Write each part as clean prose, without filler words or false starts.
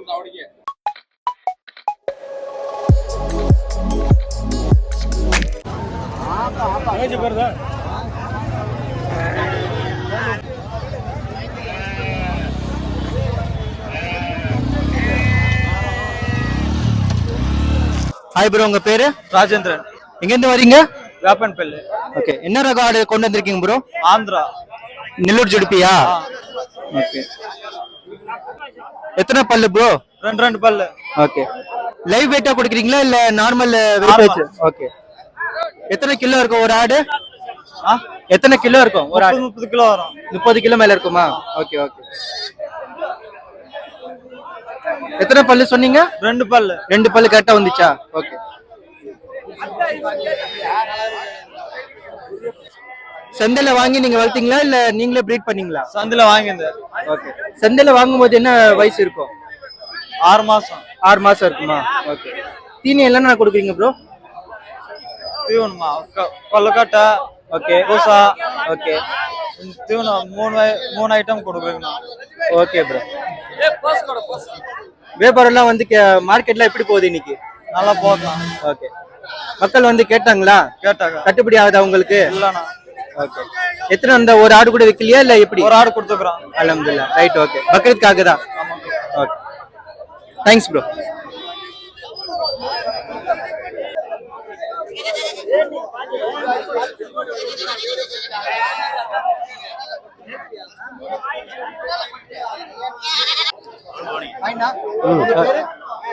Hi bro, உங்க பேரு? ராஜேந்திரன். எங்க இருந்து வரீங்க? வேப்பன்பள்ளி. ஓகே, என்ன ரக ஆடு கொண்டு வந்திருக்கீங்க ப்ரோ? ஆந்திரா. நெல்லூர் ஜுடிப்பியா? ஓகே. எத்தனை பல்லு ப்ரோ? ரெண்டு பல்லு. ஓகே. லைவ் வெயிட்டா கொடுக்குறீங்களா இல்ல நார்மல் வெயிட்? ஓகே. எத்தனை கிலோ இருக்கும் ஒரு ஆடு? எத்தனை கிலோ இருக்கும் ஒரு ஆடு? 30 கிலோ வரும். 30 கிலோ மேல இருக்குமா? Okay okay. எத்தனை பல்லு சொன்னீங்க? ரெண்டு பல்லு கரெக்டா வந்துச்சா? ஓகே. சந்தையில வாங்கி நீங்க வளர்த்தீங்களா இல்ல நீங்களே பிரீட் பண்ணீங்களா? சந்தையில வாங்கியிருந்தேன். ஓகே. சந்தையில வாங்கும்போது என்ன வயசு இருக்கும்? 6 மாசம். 6 மாசம் இருக்குமா? ஓகே. தீனி என்னென்ன கொடுக்குறீங்க ப்ரோ? தீவனமா கொல்லக்கட்டை, ஓகே, பூசா, ஓகே. தீவனம் 3 ஐட்டம் கொடுக்குறீங்க. Okay bro. வியாபாரம்லாம் வந்து மார்க்கெட்ல எப்படி போகுது இன்னைக்கு? நல்லா போகலாம். ஓகே. மக்கள் வந்து கேட்டாங்களா? கேட்டாங்க. கட்டுப்படி ஆகுதா உங்களுக்கு? இல்லண்ணா. ஓகே. எத்தனை அந்த ஒரு ஆடு கூட விக்கலையா இல்ல எப்படி? ஒரு ஆடு கொடுத்துக்கிறோம். அல்ஹம்துலில்லாஹ். Right, okay. பக்ரீத்காக தான். ஓகே. Thanks bro.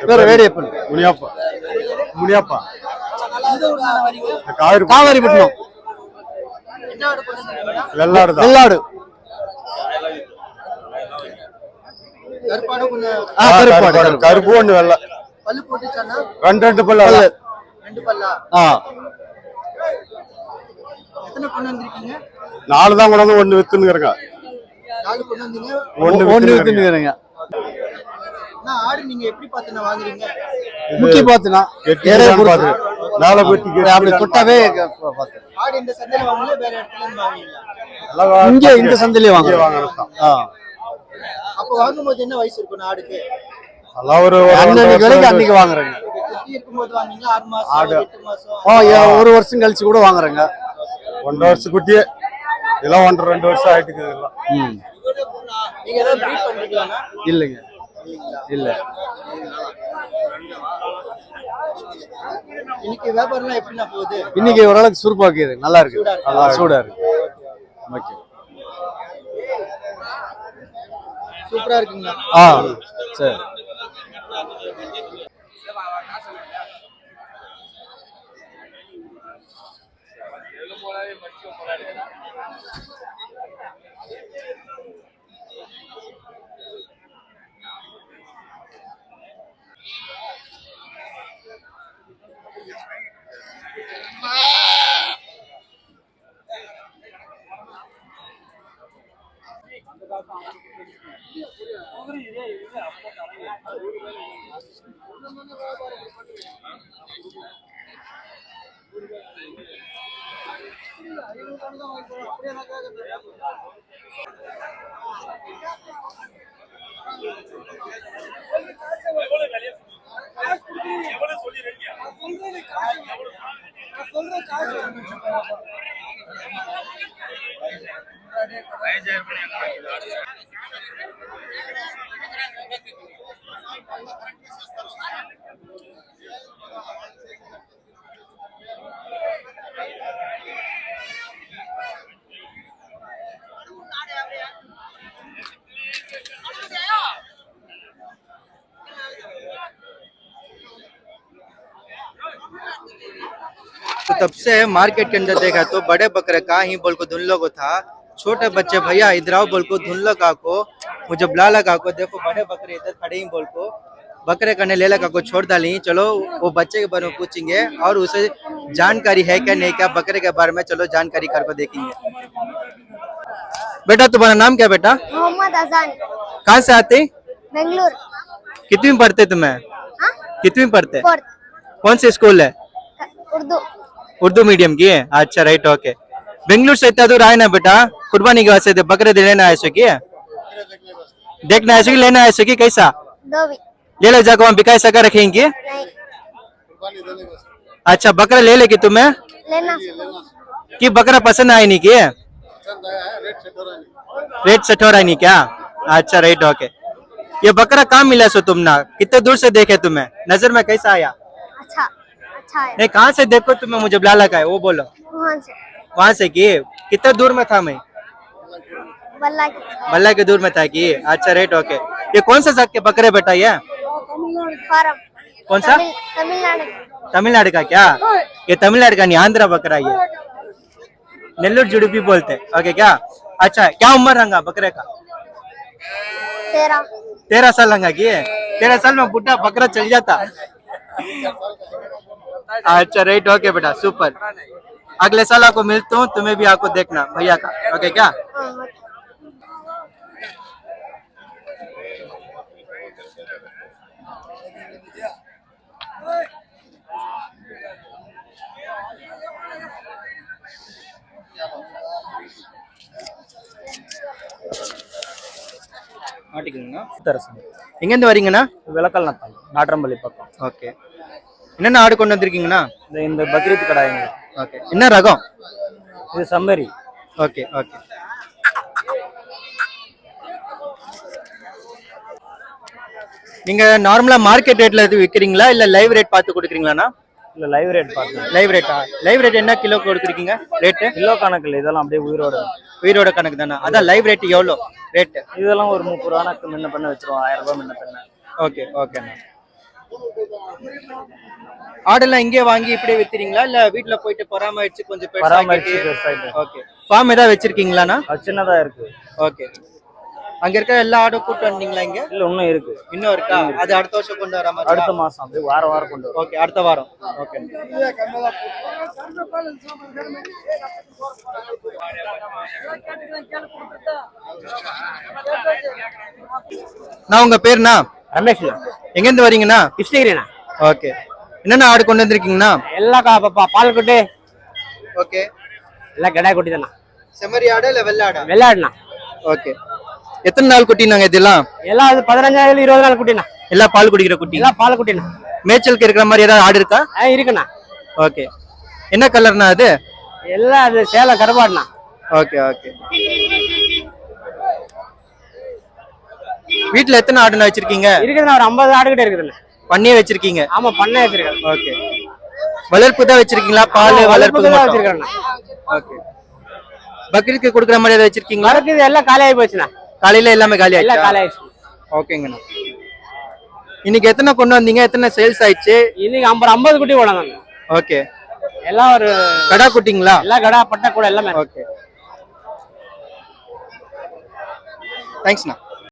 பேரு வேடியப்பன். முனியப்பா. காவேரிப்பட்டினம். வெள்ளாடு. கருப்பு ஒண்ணு வெள்ளை. ரெண்டு பல்லு. நாலு தான் கொண்டாந்து ஒண்ணு வித்துனுங்க. ஒண்ணு வித்துனுங்க. முக்கிய பாத்துனா மேல போட்டி அப்படி தொட்டாவே இங்க இந்த சந்தையிலே வாங்க. அப்ப வாங்கும்போது என்ன வயசு இருக்கும் ஆடுக்கு? ஒரு அன்னைக்கு வரைக்கும் அன்னைக்கு வாங்குறேங்க. ஒரு வருஷம் கழிச்சு கூட வாங்குறேங்க. 1 வருஷம் குட்டியே இதெல்லாம் 1-2 வருஷம் ஆயிட்டு. இல்லைங்க, இல்ல. இன்னைக்கு வியாபாரம் எப்படின்னா போகுது? இன்னைக்கு ஓரளவுக்கு சுறுப்பாக்குது. நல்லா இருக்கு, சூடா இருக்கு. ஓகே, சூப்பரா இருக்குங்களா? சரி. तो तब से मार्केट के अंदर देखा तो बड़े बकरे का ही बोल को धुन लोगो था। छोटे बच्चे भैया इधर आओ बोल को धुन लो का को मुझे बुला लगा को देखो बड़े बकरे इधर खड़े ही बोल को बकरे करने ले लगा को छोड़ डाली। चलो वो बच्चे के बारे में पूछेंगे और उसे जानकारी है क्या नहीं क्या बकरे के बारे में, चलो जानकारी कर को देखेंगे। बेटा तुम्हारा नाम क्या बेटा? मोहम्मद अजान। कहाँ से आते? बेंगलुरु। कितवीं पढ़ते तुम्हें? कितवीं पढ़ते? फोर्थ। कौन से स्कूल है? उर्दू मीडियम की है। अच्छा राइट ओके। बेंगलुरु से इतना दूर आए ना बेटा, कुर्बानी के वास्ते बकरे लेना आए सो की देखना आए सो की लेना आए सो की कैसा? ले ले जाकर वहाँ बिकाई सका रखेंगे। नहीं अच्छा बकरा ले लेगी तुम्हें लेना कि बकरा पसंद आया नहीं कि रेट सेट हो रहा है नहीं क्या? अच्छा राइट ओके। ये बकरा कहाँ मिला सो तुम ना कितने दूर से देखे तुम्हें नजर में कैसा आया? अच्छा अच्छा है नहीं कहाँ से देखो तुम्हें मुझे बुला लगा है वो बोलो। वहाँ से वहां से कि कितने दूर में था मैं? बल्ला की बल्ला के दूर में था कि अच्छा राइट ओके। ये कौन सा जात के बकरे बेटा ये फार्म कौन सा? तमिलनाडु तमिलनाडु का क्या? ये तमिलनाडु का नहीं आंध्रा बकरा ये नेल्लूर जुड़पी बोलते ओके क्या? अच्छा क्या उम्र रंगा बकरे का? 13 13 साल रंगा कि 13 साल में बुढ़ा बकरा चल जाता। अच्छा राइट ओके बेटा सुपर। अगले साल आपको मिलता हूँ तुम्हें भी आपको देखना भैया का ओके क्या? हाँ, மாட்டிக்கோங்க. தரசன் எங்கேருந்து வரீங்கண்ணா? விளக்கல் நத்தம் நாட்டம்பள்ளி பக்கம். ஓகே என்னென்ன ஆடு கொண்டு வந்திருக்கீங்கண்ணா? இந்த பக்ரீத் கடாயங்க. ஓகே என்ன ரகம்? இது சம்மரி. Okay okay. நீங்க நார்மலா மார்க்கெட் ரேட்ல இது விக்கிறீங்களா இல்ல லைவ் ரேட் பார்த்து கொடுக்குறீங்களாண்ணா? இல்ல லைவ் ரேட் பார்த்தேன். லைவ் ரேட்டா? லைவ் ரேட் என்ன கிலோ கொடுக்குறீங்க ரேட்டு? கிலோ கணக்கில் இதெல்லாம் அப்படியே உயிரோட. உயிரோட கணக்கு தானே? அதான் லைவ் ரேட் எவ்வளோ ரேட்டு? இதெல்லாம் ஒரு 30 ரூபாய்க்கு முன்ன பண்ண வச்சிருவோம். 1000 ரூபாய் முன்ன பண்ண. ஓகே ஓகேண்ணா. ஆடெல்லாம் இங்கே வாங்கி இப்படியே வித்துறீங்களா இல்ல வீட்டுல போயிட்டு பராமரிச்சு கொஞ்சம் பராமரிச்சு ஓகே ஃபார்ம் ஏதாவது வச்சிருக்கீங்களாண்ணா? சின்னதா இருக்கு. ஓகே அங்க இருக்க எல்லா ஆடும் கூட்டு வந்தீங்களா இங்க? இல்ல இன்னும் இருக்கு. இன்னும் இருக்கா? அது அடுத்த வருஷம் கொண்டு வர மாதிரி? அடுத்த மாசம் அப்படியே வார வாரம் கொண்டு வரோம். ஓகே அடுத்த வாரம். ஓகே நான் உங்க பேருண்ணா? ரமேஷ். எங்க இருந்து வரீங்கண்ணா? கிருஷ்ணகிரிண்ணா. ஓகே என்னென்ன ஆடு கொண்டு வந்திருக்கீங்கண்ணா? எல்லாம் பால் குட்டி ஓகே எல்லாம் கடாய் குட்டி தானே. செம்மறி ஆடா இல்ல வெள்ளை ஆடா? வெள்ளாடுண்ணா. ஓகே எத்தனை நாள் குட்டினாங்க இதெல்லாம்? எல்லாம் அது 15 20 நாள் குட்டிண்ணா. எல்லாம் பால் குடிக்கிற குட்டி? எல்லாம் பால் குட்டிண்ணா. மேய்ச்சலுக்கு இருக்கிற மாதிரி ஏதாவது ஆடு இருக்கா? இருக்குண்ணா. ஓகே என்ன கலர்னா அது? எல்லாம் அது சேலம் கருப்பாடுண்ணா. Okay okay. வீட்டுல எத்தனை ஆடுனா வச்சிருக்கீங்க? இருக்குதுண்ணா ஒரு 50 ஆடு கிட்ட இருக்குதுண்ணா. பண்ணியே வச்சிருக்கீங்க? ஆமா பண்ணை வச்சிருக்கேன். ஓகே வளர்ப்பு தான் வச்சிருக்கீங்களா? பால் வளர்ப்பு தான் வச்சிருக்கேன். ஓகே பக்ரீத்துக்கு கொடுக்குற மாதிரி ஏதாவது வச்சிருக்கீங்களா? வளர்க்குது எல்லாம் காலி ஆகி போச்சுண்ணா. காலையில எல்லாமே காலி எல்லாம் ஆயிடுச்சா? காலி ஆயிடுச்சு. ஓகேங்கண்ணா. இன்னைக்கு எத்தனை கொண்டு வந்தீங்க? எத்தனை சேல்ஸ் ஆயிடுச்சு? இன்னைக்கு 50 குட்டி போனாங்க. ஓகே எல்லாம் ஒரு கடா குட்டிங்களா? எல்லாம் கடா பட்டா கூட எல்லாமே. ஓகே தேங்க்ஸ்ண்ணா.